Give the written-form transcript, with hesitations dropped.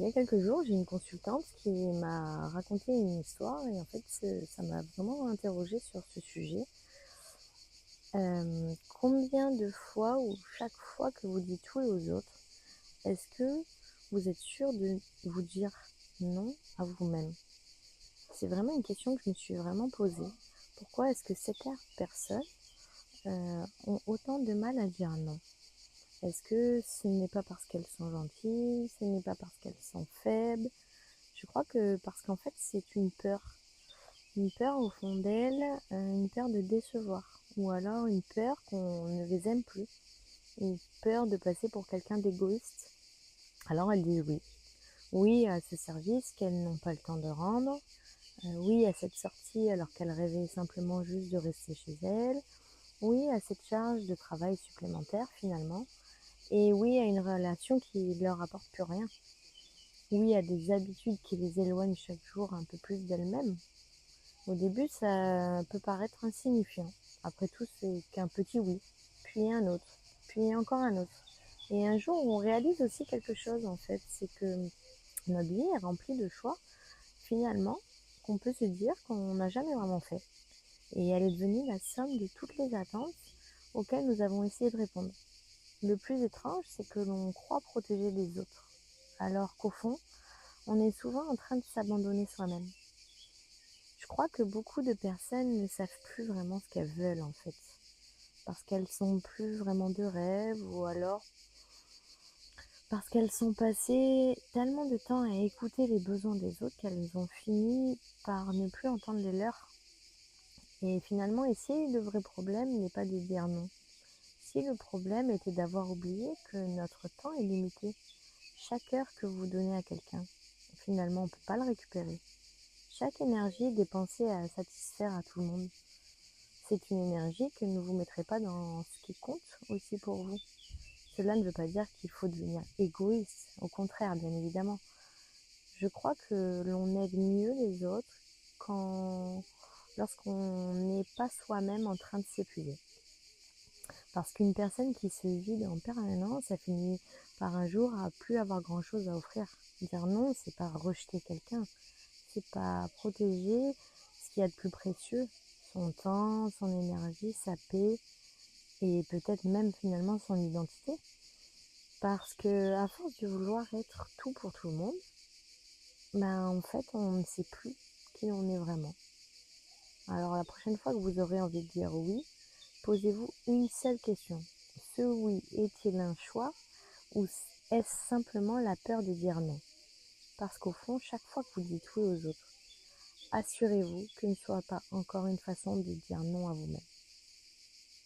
Il y a quelques jours, j'ai une consultante qui m'a raconté une histoire et en fait, ça m'a vraiment interrogée sur ce sujet. Combien de fois ou chaque fois que vous dites oui aux autres, est-ce que vous êtes sûr de vous dire non à vous-même? C'est vraiment une question que je me suis vraiment posée. Pourquoi est-ce que certaines personnes ont autant de mal à dire non? Est-ce que ce n'est pas parce qu'elles sont gentilles, ce n'est pas parce qu'elles sont faibles? Je crois que parce qu'en fait, c'est une peur au fond d'elles, une peur de décevoir, ou alors une peur qu'on ne les aime plus, une peur de passer pour quelqu'un d'égoïste. Alors elles disent oui. Oui à ce service qu'elles n'ont pas le temps de rendre, oui à cette sortie alors qu'elles rêvaient simplement juste de rester chez elles, oui à cette charge de travail supplémentaire finalement, et oui à une relation qui leur apporte plus rien. Oui à des habitudes qui les éloignent chaque jour un peu plus d'elles-mêmes. Au début, ça peut paraître insignifiant. Après tout, c'est qu'un petit oui, puis un autre, puis encore un autre. Et un jour, on réalise aussi quelque chose en fait, c'est que notre vie est remplie de choix, finalement, qu'on peut se dire qu'on n'a jamais vraiment fait. Et elle est devenue la somme de toutes les attentes auxquelles nous avons essayé de répondre. Le plus étrange, c'est que l'on croit protéger les autres, alors qu'au fond, on est souvent en train de s'abandonner soi-même. Je crois que beaucoup de personnes ne savent plus vraiment ce qu'elles veulent en fait, parce qu'elles sont plus vraiment de rêve ou alors parce qu'elles sont passées tellement de temps à écouter les besoins des autres qu'elles ont fini par ne plus entendre les leurs. Et finalement, ici, le vrai problème n'est pas de dire non. Si le problème était d'avoir oublié que notre temps est limité, chaque heure que vous donnez à quelqu'un, finalement, on ne peut pas le récupérer. Chaque énergie est dépensée à satisfaire à tout le monde. C'est une énergie que ne vous mettrez pas dans ce qui compte aussi pour vous. Cela ne veut pas dire qu'il faut devenir égoïste, au contraire, bien évidemment. Je crois que l'on aide mieux les autres quand lorsqu'on n'est pas soi-même en train de s'épuiser. Parce qu'une personne qui se vide en permanence, ça finit par un jour à plus avoir grand-chose à offrir. Dire non, c'est pas rejeter quelqu'un, c'est pas protéger ce qu'il y a de plus précieux, son temps, son énergie, sa paix, et peut-être même finalement son identité. Parce que à force de vouloir être tout pour tout le monde, ben en fait on ne sait plus qui on est vraiment. Alors la prochaine fois que vous aurez envie de dire oui, posez-vous une seule question. Ce oui est-il un choix ou est-ce simplement la peur de dire non? Parce qu'au fond, chaque fois que vous dites oui aux autres, assurez-vous que ce ne soit pas encore une façon de dire non à vous-même.